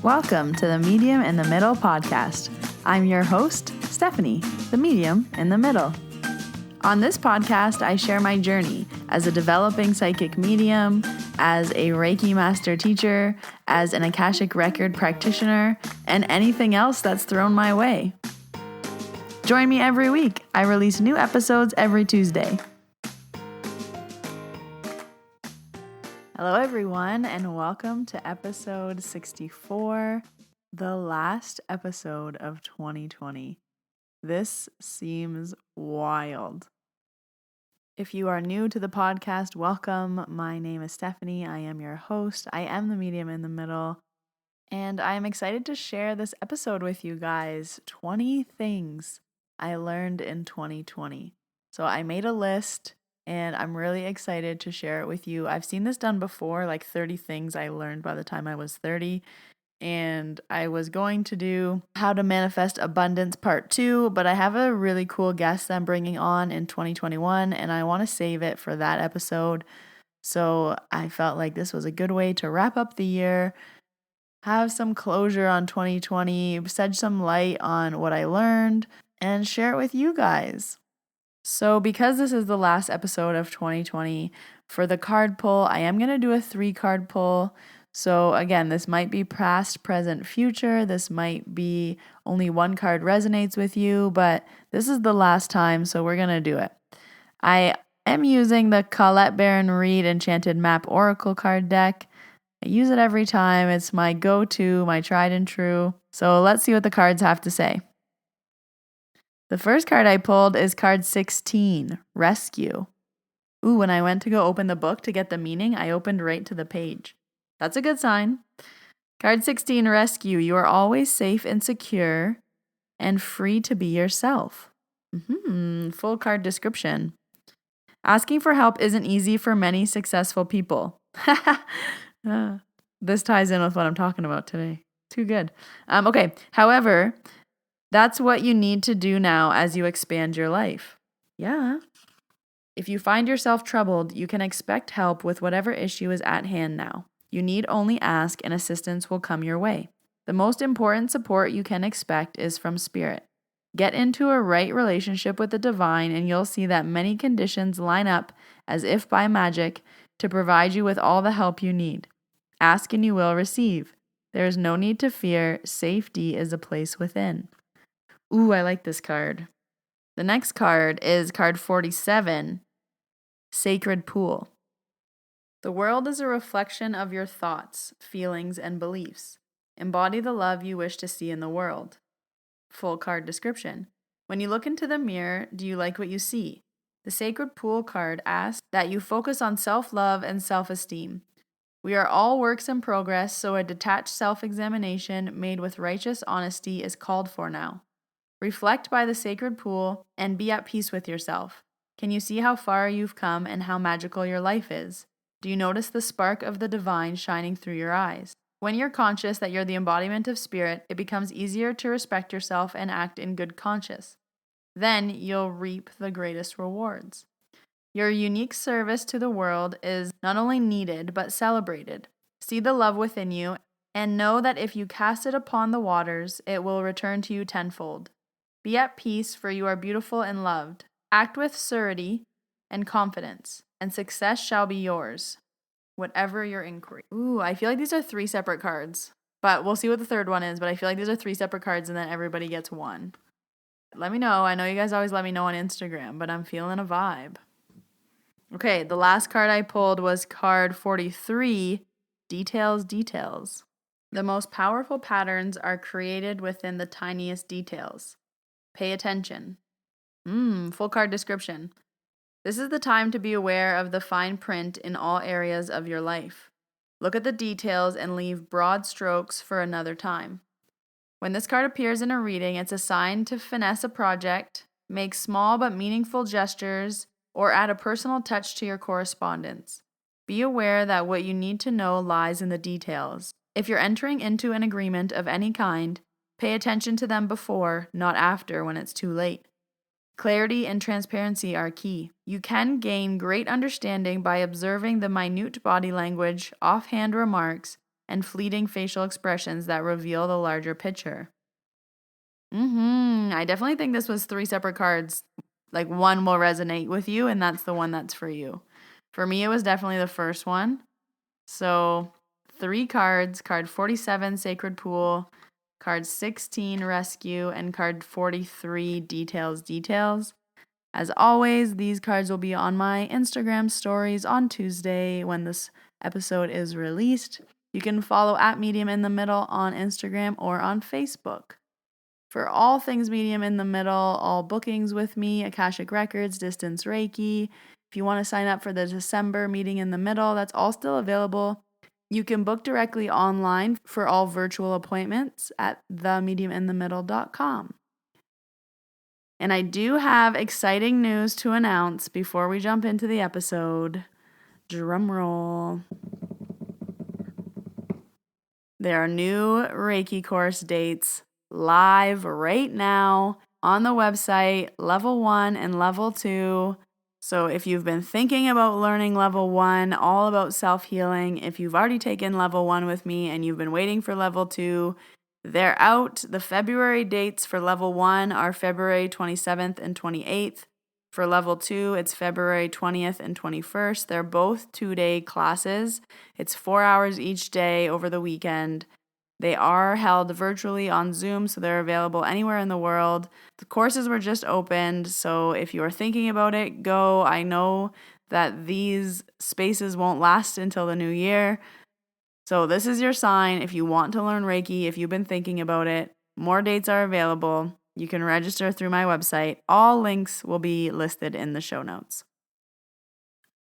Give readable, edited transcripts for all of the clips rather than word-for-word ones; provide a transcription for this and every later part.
Welcome to the Medium in the Middle podcast. I'm your host, Stephanie, the medium in the middle. On this podcast, I share my journey as a developing psychic medium, as a Reiki master teacher, as an Akashic record practitioner, and anything else that's thrown my way. Join me every week. I release new episodes every Tuesday. Hello, everyone, and welcome to episode 64, the last episode of 2020. This seems wild. If you are new to the podcast, welcome. My name is Stephanie. I am your host. I am the medium in the middle, and I am excited to share this episode with you guys. 20 things I learned in 2020. So I made a list, and I'm really excited to share it with you. I've seen this done before, like 30 things I learned by the time I was 30. And I was going to do How to Manifest Abundance Part 2, but I have a really cool guest that I'm bringing on in 2021, and I want to save it for that episode. So I felt like this was a good way to wrap up the year, have some closure on 2020, shed some light on what I learned, and share it with you guys. So because this is the last episode of 2020, for the card pull, I am going to do a 3-card pull. So again, this might be past, present, future. This might be only one card resonates with you, but this is the last time, so we're going to do it. I am using the Colette Baron Reid Enchanted Map Oracle card deck. I use it every time. It's my go-to, my tried and true. So let's see what the cards have to say. The first card I pulled is card 16, Rescue. Ooh, when I went to go open the book to get the meaning, I opened right to the page. That's a good sign. Card 16, Rescue. You are always safe and secure and free to be yourself. Full card description. Asking for help isn't easy for many successful people. This ties in with what I'm talking about today. Too good. Okay. However, that's what you need to do now as you expand your life. Yeah. If you find yourself troubled, you can expect help with whatever issue is at hand now. You need only ask and assistance will come your way. The most important support you can expect is from Spirit. Get into a right relationship with the divine and you'll see that many conditions line up as if by magic to provide you with all the help you need. Ask and you will receive. There is no need to fear. Safety is a place within. Ooh, I like this card. The next card is card 47, Sacred Pool. The world is a reflection of your thoughts, feelings, and beliefs. Embody the love you wish to see in the world. Full card description. When you look into the mirror, do you like what you see? The Sacred Pool card asks that you focus on self-love and self-esteem. We are all works in progress, so a detached self-examination made with righteous honesty is called for now. Reflect by the sacred pool and be at peace with yourself. Can you see how far you've come and how magical your life is? Do you notice the spark of the divine shining through your eyes? When you're conscious that you're the embodiment of spirit, it becomes easier to respect yourself and act in good conscience. Then you'll reap the greatest rewards. Your unique service to the world is not only needed, but celebrated. See the love within you and know that if you cast it upon the waters, it will return to you tenfold. Be at peace, for you are beautiful and loved. Act with surety and confidence, and success shall be yours, whatever your inquiry. Ooh, I feel like these are 3 separate cards, but we'll see what the third one is, but I feel like these are 3 separate cards and then everybody gets one. Let me know. I know you guys always let me know on Instagram, but I'm feeling a vibe. Okay, the last card I pulled was card 43, Details, Details. The most powerful patterns are created within the tiniest details. Pay attention. Full card description. This is the time to be aware of the fine print in all areas of your life. Look at the details and leave broad strokes for another time. When this card appears in a reading, it's a sign to finesse a project, make small but meaningful gestures, or add a personal touch to your correspondence. Be aware that what you need to know lies in the details. If you're entering into an agreement of any kind, pay attention to them before, not after, when it's too late. Clarity and transparency are key. You can gain great understanding by observing the minute body language, offhand remarks, and fleeting facial expressions that reveal the larger picture. I definitely think this was 3 separate cards. Like one will resonate with you, and that's the one that's for you. For me, it was definitely the first one. So 3 cards, card 47, Sacred Pool, card 16, Rescue, and card 43, Details. As always, these cards will be on my Instagram stories on Tuesday when this episode is released. You can follow at Medium in the Middle on Instagram or on Facebook. For all things Medium in the Middle, all bookings with me, Akashic Records, Distance Reiki. If you want to sign up for the December Meeting in the Middle, that's all still available. You can book directly online for all virtual appointments at themediuminthemiddle.com. And I do have exciting news to announce before we jump into the episode. Drum roll. There are new Reiki course dates live right now on the website, level 1 and level 2. So if you've been thinking about learning level 1, all about self-healing, if you've already taken level 1 with me and you've been waiting for level 2, they're out. The February dates for level 1 are February 27th and 28th. For level 2, it's February 20th and 21st. They're both 2-day classes. It's 4 hours each day over the weekend. They are held virtually on Zoom, so they're available anywhere in the world. The courses were just opened, so if you are thinking about it, go. I know that these spaces won't last until the new year. So this is your sign. If you want to learn Reiki, if you've been thinking about it, more dates are available. You can register through my website. All links will be listed in the show notes.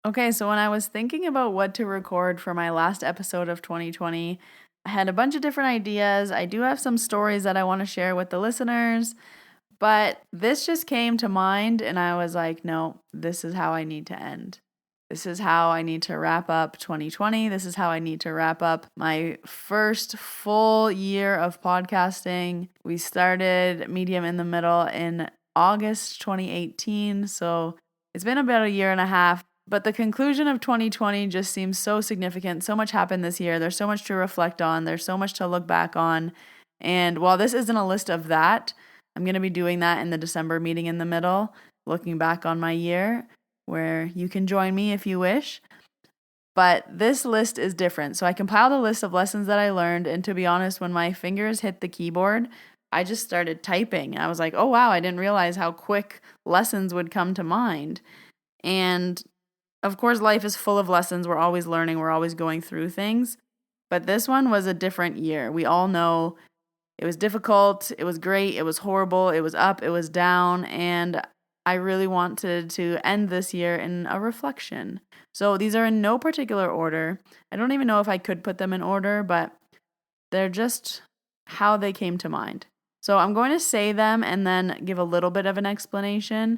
Okay, so when I was thinking about what to record for my last episode of 2020, I had a bunch of different ideas. I do have some stories that I want to share with the listeners, but this just came to mind and I was like, no, this is how I need to end. This is how I need to wrap up 2020. This is how I need to wrap up my first full year of podcasting. We started Medium in the Middle in August 2018, so it's been about a year and a half. But the conclusion of 2020 just seems so significant. So much happened this year. There's so much to reflect on. There's so much to look back on. And while this isn't a list of that, I'm going to be doing that in the December Meeting in the Middle, looking back on my year, where you can join me if you wish. But this list is different. So I compiled a list of lessons that I learned. And to be honest, when my fingers hit the keyboard, I just started typing. I was like, oh, wow, I didn't realize how quick lessons would come to mind. And of course, life is full of lessons. We're always learning. We're always going through things. But this one was a different year. We all know it was difficult. It was great. It was horrible. It was up. It was down. And I really wanted to end this year in a reflection. So these are in no particular order. I don't even know if I could put them in order, but they're just how they came to mind. So I'm going to say them and then give a little bit of an explanation.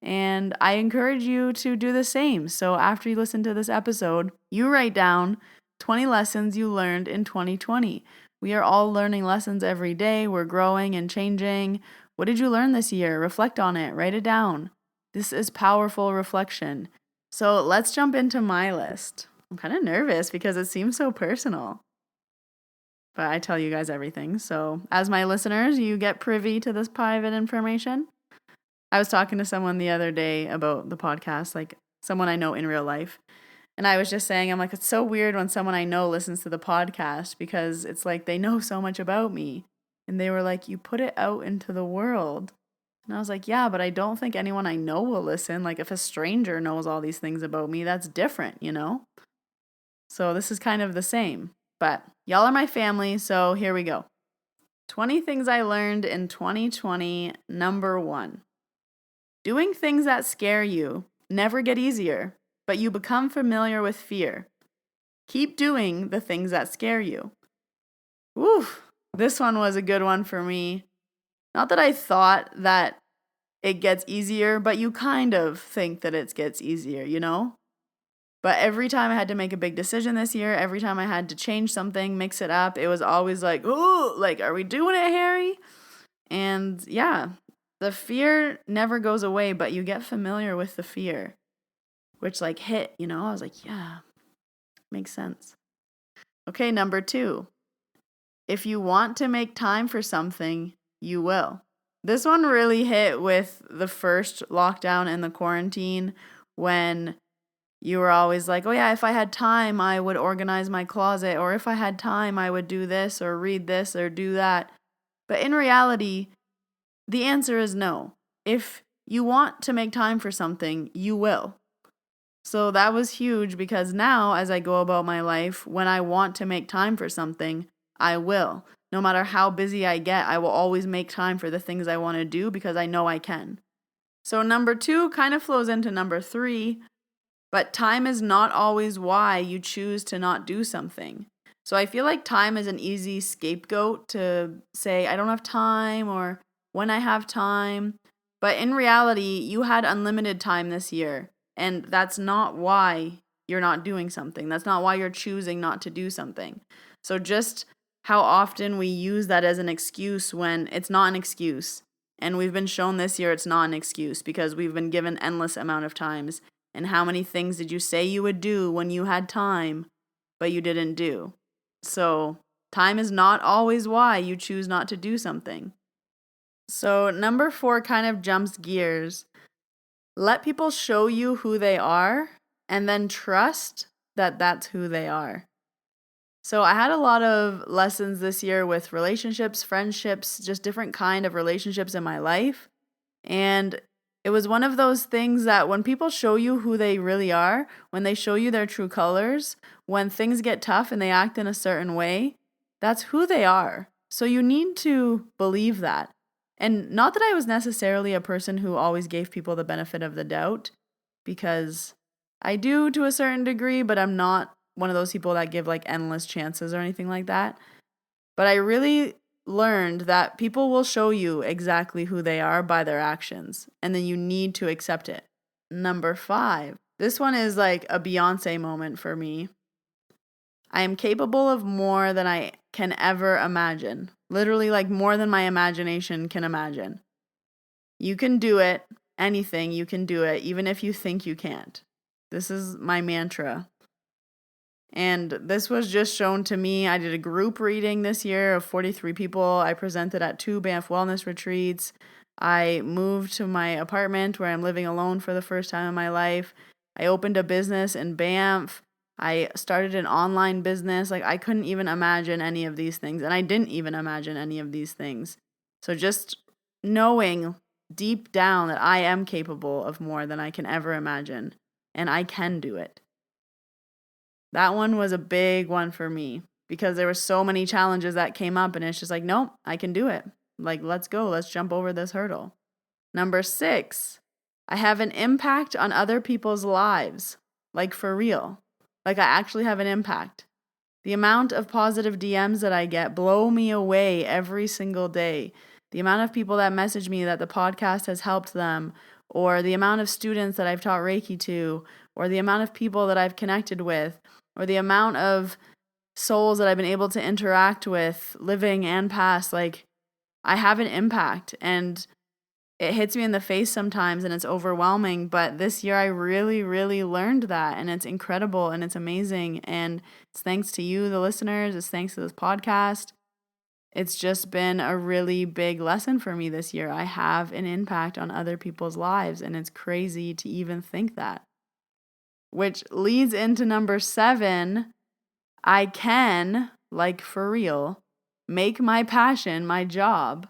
And I encourage you to do the same. So after you listen to this episode, you write down 20 lessons you learned in 2020. We are all learning lessons every day. We're growing and changing. What did you learn this year? Reflect on it. Write it down. This is powerful reflection. So let's jump into my list. I'm kind of nervous because it seems so personal. But I tell you guys everything. So as my listeners, you get privy to this private information. I was talking to someone the other day about the podcast, like someone I know in real life. And I was just saying, I'm like, it's so weird when someone I know listens to the podcast because it's like they know so much about me. And they were like, you put it out into the world. And I was like, yeah, but I don't think anyone I know will listen. Like if a stranger knows all these things about me, that's different, you know? So this is kind of the same. But y'all are my family, so here we go. 20 things I learned in 2020, number 1. Doing things that scare you never get easier, but you become familiar with fear. Keep doing the things that scare you. Woo, this one was a good one for me. Not that I thought that it gets easier, but you kind of think that it gets easier, you know? But every time I had to make a big decision this year, every time I had to change something, mix it up, it was always like, ooh, like, are we doing it, Harry? And yeah. The fear never goes away, but you get familiar with the fear, which like hit, you know? I was like, yeah, makes sense. Okay, number 2. If you want to make time for something, you will. This one really hit with the first lockdown and the quarantine when you were always like, oh yeah, if I had time, I would organize my closet, or if I had time, I would do this or read this or do that. But in reality, the answer is no. If you want to make time for something, you will. So that was huge because now, as I go about my life, when I want to make time for something, I will. No matter how busy I get, I will always make time for the things I want to do because I know I can. So number 2 kind of flows into number 3, but time is not always why you choose to not do something. So I feel like time is an easy scapegoat to say, I don't have time, or when I have time. But in reality, you had unlimited time this year. And that's not why you're not doing something. That's not why you're choosing not to do something. So just how often we use that as an excuse when it's not an excuse. And we've been shown this year it's not an excuse because we've been given endless amount of times. And how many things did you say you would do when you had time, but you didn't do? So time is not always why you choose not to do something. So number 4 kind of jumps gears. Let people show you who they are and then trust that that's who they are. So I had a lot of lessons this year with relationships, friendships, just different kind of relationships in my life. And it was one of those things that when people show you who they really are, when they show you their true colors, when things get tough and they act in a certain way, that's who they are. So you need to believe that. And not that I was necessarily a person who always gave people the benefit of the doubt, because I do to a certain degree, but I'm not one of those people that give like endless chances or anything like that. But I really learned that people will show you exactly who they are by their actions, and then you need to accept it. Number 5. This one is like a Beyonce moment for me. I am capable of more than I can ever imagine. Literally, like more than my imagination can imagine. You can do it. Anything, you can do it, even if you think you can't. This is my mantra. And this was just shown to me. I did a group reading this year of 43 people. I presented at 2 Banff wellness retreats. I moved to my apartment where I'm living alone for the first time in my life. I opened a business in Banff. I started an online business. Like I couldn't even imagine any of these things. And I didn't even imagine any of these things. So just knowing deep down that I am capable of more than I can ever imagine. And I can do it. That one was a big one for me because there were so many challenges that came up and it's just like, nope, I can do it. Like, let's go. Let's jump over this hurdle. Number 6, I have an impact on other people's lives. Like for real. Like I actually have an impact. The amount of positive DMs that I get blow me away every single day. The amount of people that message me that the podcast has helped them, or the amount of students that I've taught Reiki to, or the amount of people that I've connected with, or the amount of souls that I've been able to interact with, living and past, like I have an impact and it hits me in the face sometimes and it's overwhelming. But this year I really, really learned that and it's incredible and it's amazing. And it's thanks to you, the listeners. It's thanks to this podcast. It's just been a really big lesson for me this year. I have an impact on other people's lives and it's crazy to even think that. Which leads into number 7. I can, like for real, make my passion my job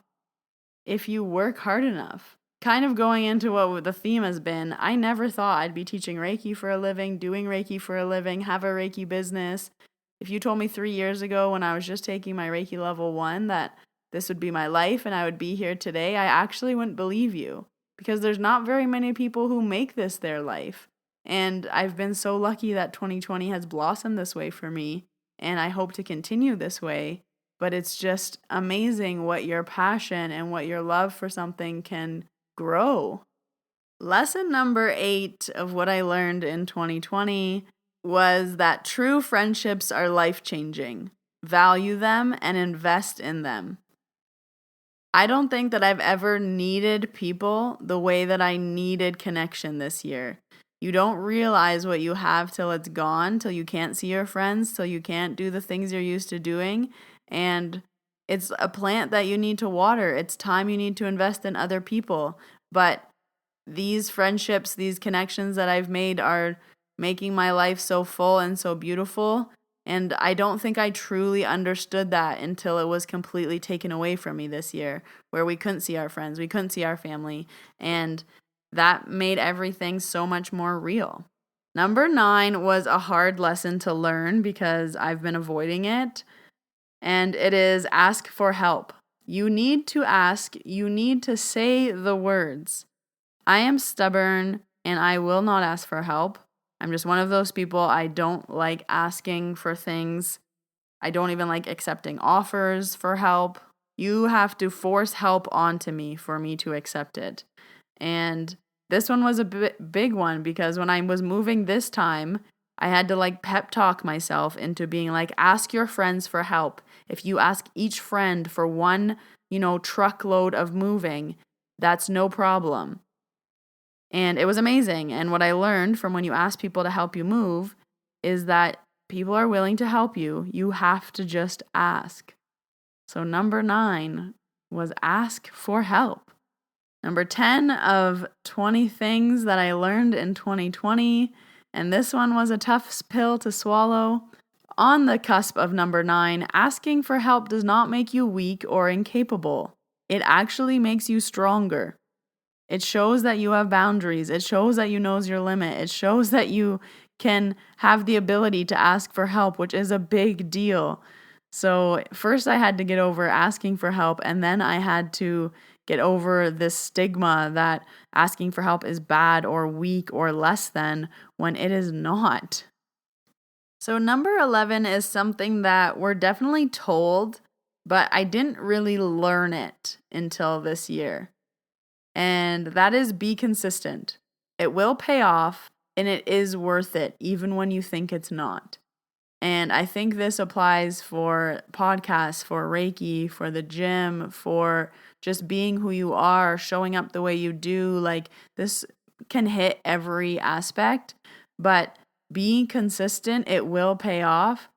if you work hard enough. Kind of going into what the theme has been, I never thought I'd be teaching Reiki for a living, doing Reiki for a living, have a Reiki business. If you told me 3 years ago when I was just taking my Reiki level 1 that this would be my life and I would be here today, I actually wouldn't believe you because there's not very many people who make this their life. And I've been so lucky that 2020 has blossomed this way for me, and I hope to continue this way. But it's just amazing what your passion and what your love for something can grow. Lesson number 8 of what I learned in 2020 was that true friendships are life-changing. Value them and invest in them. I don't think that I've ever needed people the way that I needed connection this year. You don't realize what you have till it's gone, till you can't see your friends, till you can't do the things you're used to doing. And it's a plant that you need to water. It's time you need to invest in other people. But these friendships, these connections that I've made are making my life so full and so beautiful. And I don't think I truly understood that until it was completely taken away from me this year, where we couldn't see our friends, we couldn't see our family. And that made everything so much more real. Number 9 was a hard lesson to learn because I've been avoiding it. And it is ask for help. You need to ask, you need to say the words. I am stubborn and I will not ask for help. I'm just one of those people. I don't like asking for things. I don't even like accepting offers for help. You have to force help onto me for me to accept it. And this one was a big one because when I was moving this time, I had to like pep talk myself into being like, ask your friends for help. If you ask each friend for one, truckload of moving, that's no problem. And it was amazing. And what I learned from when you ask people to help you move is that people are willing to help you. You have to just ask. So number 9 was ask for help. Number 10 of 20 things that I learned in 2020, and this one was a tough pill to swallow. On the cusp of number 9, asking for help does not make you weak or incapable. It actually makes you stronger. It shows that you have boundaries. It shows that you know your limit. It shows that you can have the ability to ask for help, which is a big deal. So first I had to get over asking for help, and then I had to get over this stigma that asking for help is bad or weak or less than when it is not. So number 11 is something that we're definitely told, but I didn't really learn it until this year. And that is be consistent. It will pay off and it is worth it, even when you think it's not. And I think this applies for podcasts, for Reiki, for the gym, for just being who you are, showing up the way you do. Like this can hit every aspect, but being consistent, it will pay off.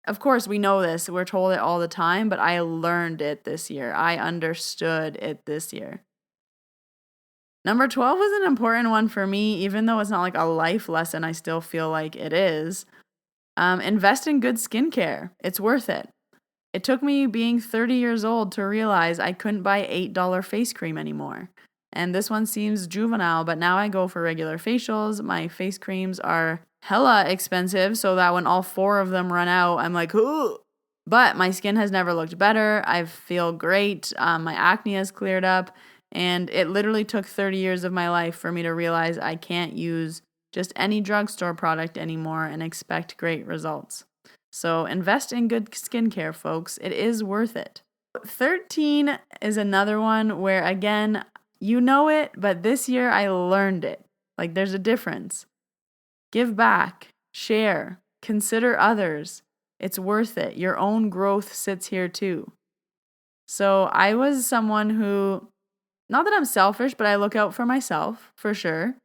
Of course, we know this. We're told it all the time, but I learned it this year. I understood it this year. Number 12 was an important one for me, even though it's not like a life lesson, I still feel like it is. Invest in good skincare. It's worth it. It took me being 30 years old to realize I couldn't buy $8 face cream anymore. And this one seems juvenile, but now I go for regular facials. My face creams are hella expensive, so that when all 4 of them run out, I'm like, ooh. But my skin has never looked better. I feel great. My acne has cleared up. And it literally took 30 years of my life for me to realize I can't use just any drugstore product anymore and expect great results. So invest in good skincare, folks. It is worth it. 13 is another one where, again, you know it, but this year I learned it. Like there's a difference. Give back, share, consider others. It's worth it. Your own growth sits here too. So I was someone who, not that I'm selfish, but I look out for myself, for sure.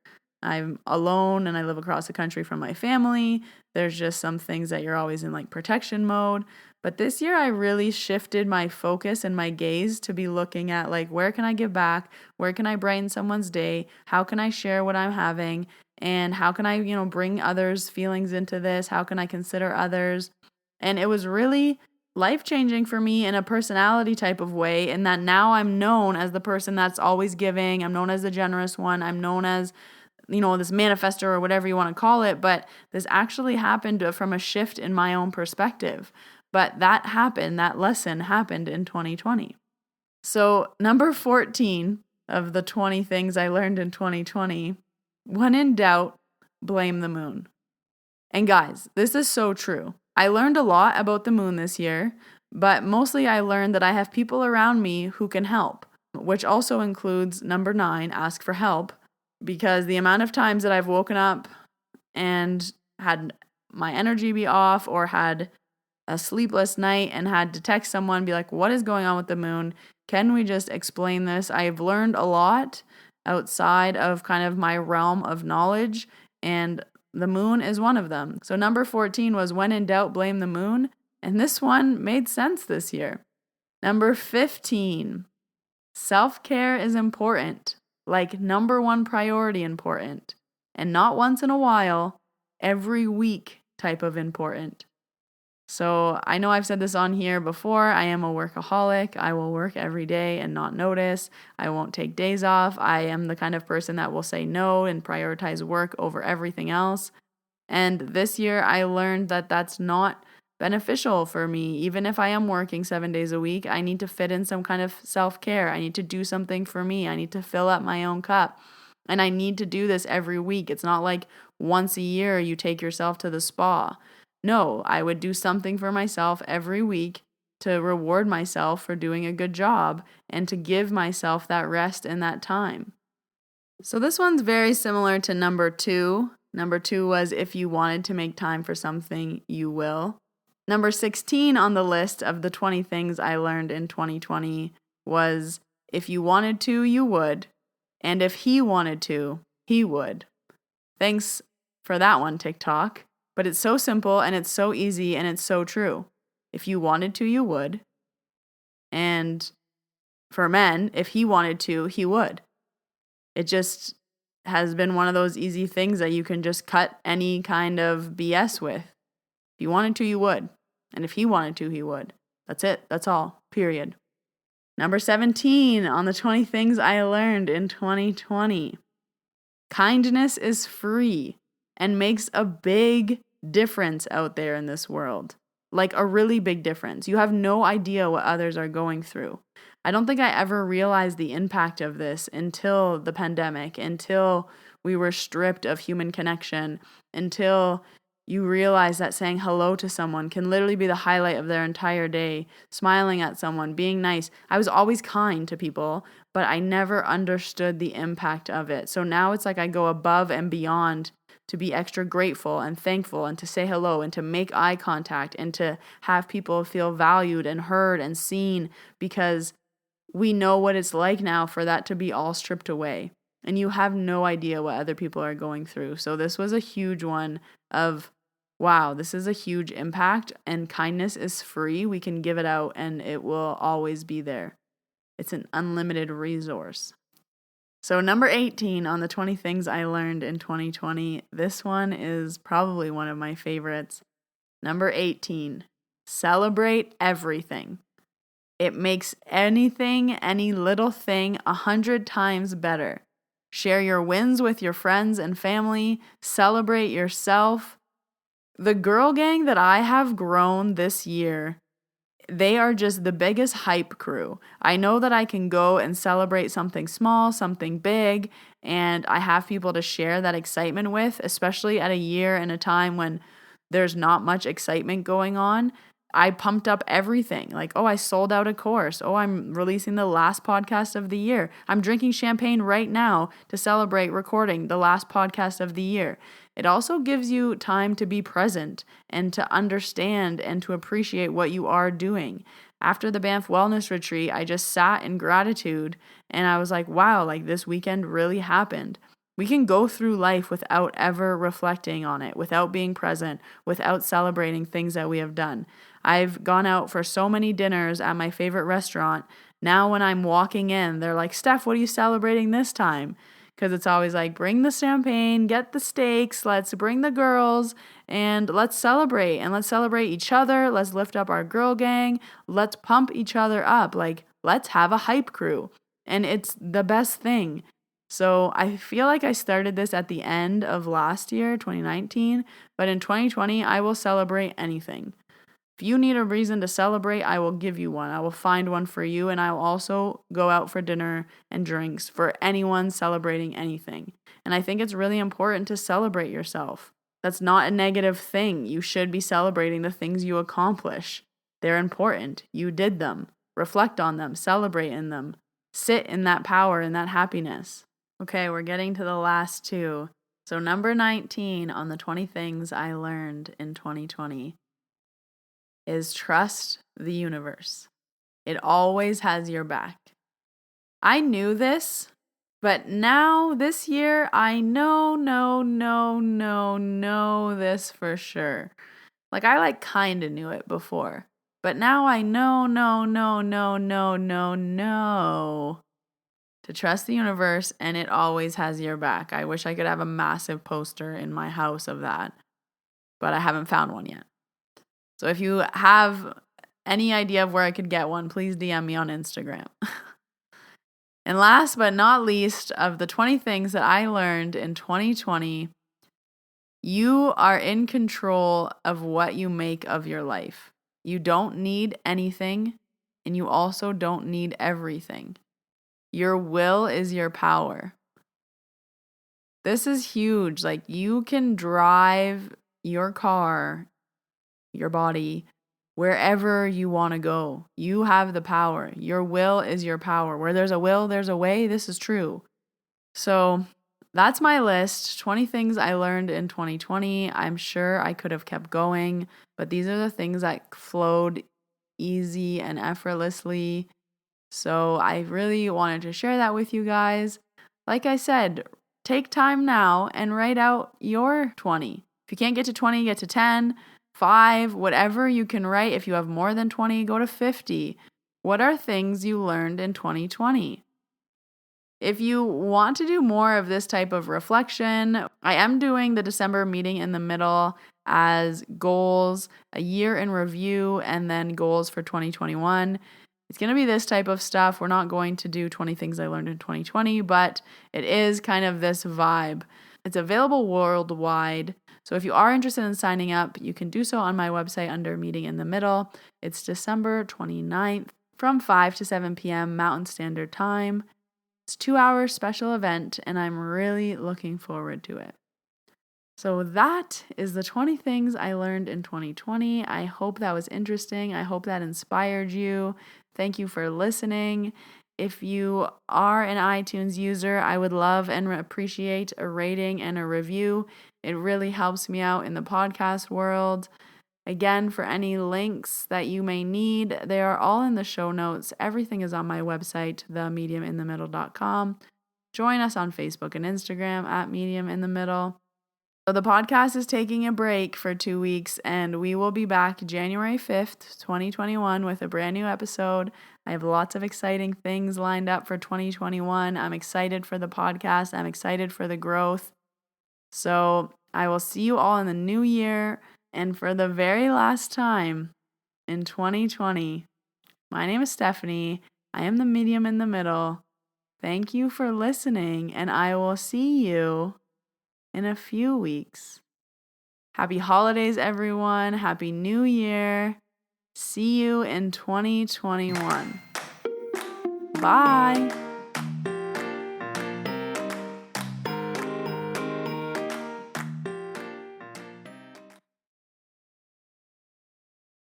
I'm alone and I live across the country from my family. There's just some things that you're always in like protection mode. But this year I really shifted my focus and my gaze to be looking at like, where can I give back? Where can I brighten someone's day? How can I share what I'm having? And how can I, bring others' feelings into this? How can I consider others? And it was really life-changing for me in a personality type of way, in that now I'm known as the person that's always giving. I'm known as the generous one. I'm known as, this manifestor or whatever you want to call it. But this actually happened from a shift in my own perspective. But that lesson happened in 2020. So number 14 of the 20 things I learned in 2020, when in doubt, blame the moon. And guys, this is so true. I learned a lot about the moon this year, but mostly I learned that I have people around me who can help, which also includes number 9, ask for help, because the amount of times that I've woken up and had my energy be off or had a sleepless night and had to text someone, be like, what is going on with the moon? Can we just explain this? I've learned a lot outside of kind of my realm of knowledge. and the moon is one of them. So number 14 was when in doubt, blame the moon. And this one made sense this year. Number 15, self-care is important, like number one priority important, and not once in a while, every week type of important. So I know I've said this on here before. I am a workaholic. I will work every day and not notice. I won't take days off. I am the kind of person that will say no and prioritize work over everything else. And this year I learned that that's not beneficial for me. Even if I am working 7 days a week, I need to fit in some kind of self-care. I need to do something for me. I need to fill up my own cup. And I need to do this every week. It's not like once a year you take yourself to the spa. No, I would do something for myself every week to reward myself for doing a good job and to give myself that rest and that time. So this one's very similar to number 2. Number 2 was if you wanted to make time for something, you will. Number 16 on the list of the 20 things I learned in 2020 was if you wanted to, you would. And if he wanted to, he would. Thanks for that one, TikTok. But it's so simple and it's so easy and it's so true. If you wanted to, you would. And for men, if he wanted to, he would. It just has been one of those easy things that you can just cut any kind of BS with. If you wanted to, you would. And if he wanted to, he would. That's it. That's all. Period. Number 17 on the 20 things I learned in 2020. Kindness is free and makes a big difference out there in this world. Like a really big difference. You have no idea what others are going through. I don't think I ever realized the impact of this until the pandemic, until we were stripped of human connection, until you realize that saying hello to someone can literally be the highlight of their entire day, smiling at someone, being nice. I was always kind to people, but I never understood the impact of it. So now it's like I go above and beyond to be extra grateful and thankful and to say hello and to make eye contact and to have people feel valued and heard and seen, because we know what it's like now for that to be all stripped away. And you have no idea what other people are going through. So this was a huge one of, wow, this is a huge impact, and kindness is free. We can give it out and it will always be there. It's an unlimited resource. So number 18 on the 20 things I learned in 2020, this one is probably one of my favorites. Number 18, celebrate everything. It makes anything, any little thing 100 times better. Share your wins with your friends and family. Celebrate yourself. The girl gang that I have grown this year, they are just the biggest hype crew. I know that I can go and celebrate something small, something big, and I have people to share that excitement with, especially at a year and a time when there's not much excitement going on. I pumped up everything. Like, oh, I sold out a course. Oh, I'm releasing the last podcast of the year. I'm drinking champagne right now to celebrate recording the last podcast of the year. It also gives you time to be present and to understand and to appreciate what you are doing. After the Banff Wellness Retreat, I just sat in gratitude and I was like, wow, like this weekend really happened. We can go through life without ever reflecting on it, without being present, without celebrating things that we have done. I've gone out for so many dinners at my favorite restaurant. Now when I'm walking in, they're like, Steph, what are you celebrating this time? Because it's always like, bring the champagne, get the steaks, let's bring the girls, and let's celebrate. And let's celebrate each other. Let's lift up our girl gang. Let's pump each other up. Like, let's have a hype crew. And it's the best thing. So I feel like I started this at the end of last year, 2019. But in 2020, I will celebrate anything. If you need a reason to celebrate, I will give you one. I will find one for you, and I will also go out for dinner and drinks for anyone celebrating anything. And I think it's really important to celebrate yourself. That's not a negative thing. You should be celebrating the things you accomplish. They're important. You did them. Reflect on them. Celebrate in them. Sit in that power and that happiness. Okay, we're getting to the last two. So number 19 on the 20 things I learned in 2020 is trust the universe. It always has your back. I knew this But now this year, I know this for sure. Like I kind of knew it before. But now I know to trust the universe, and it always has your back. I wish I could have a massive poster in my house of that, but I haven't found one yet. So if you have any idea of where I could get one, please DM me on Instagram. And last but not least, of the 20 things that I learned in 2020, you are in control of what you make of your life. You don't need anything, and you also don't need everything. Your will is your power. This is huge. Like, you can drive your car, your body, wherever you want to go. You have the power. Your will is your power. Where there's a will, there's a way. This is true. So that's my list. 20 things I learned in 2020. I'm sure I could have kept going, but these are the things that flowed easy and effortlessly. So I really wanted to share that with you guys. Like I said, take time now and write out your 20. If you can't get to 20, get to 10, 5, whatever you can write. If you have more than 20, go to 50. What are things you learned in 2020? If you want to do more of this type of reflection, I am doing the December meeting in the middle as goals, a year in review, and then goals for 2021. It's going to be this type of stuff. We're not going to do 20 things I learned in 2020, but it is kind of this vibe. It's available worldwide. So if you are interested in signing up, you can do so on my website under Meeting in the Middle. It's December 29th from 5 to 7 p.m. Mountain Standard Time. It's a 2-hour special event, and I'm really looking forward to it. So that is the 20 things I learned in 2020. I hope that was interesting. I hope that inspired you. Thank you for listening. If you are an iTunes user, I would love and appreciate a rating and a review. It really helps me out in the podcast world. Again, for any links that you may need, they are all in the show notes. Everything is on my website, themediuminthemiddle.com. Join us on Facebook and Instagram at Medium in the Middle. So the podcast is taking a break for 2 weeks, and we will be back January 5th, 2021 with a brand new episode. I have lots of exciting things lined up for 2021. I'm excited for the podcast. I'm excited for the growth. So I will see you all in the new year. And for the very last time in 2020, my name is Stephanie. I am the Medium in the Middle. Thank you for listening, and I will see you in a few weeks. Happy holidays, everyone. Happy New Year. See you in 2021. Bye.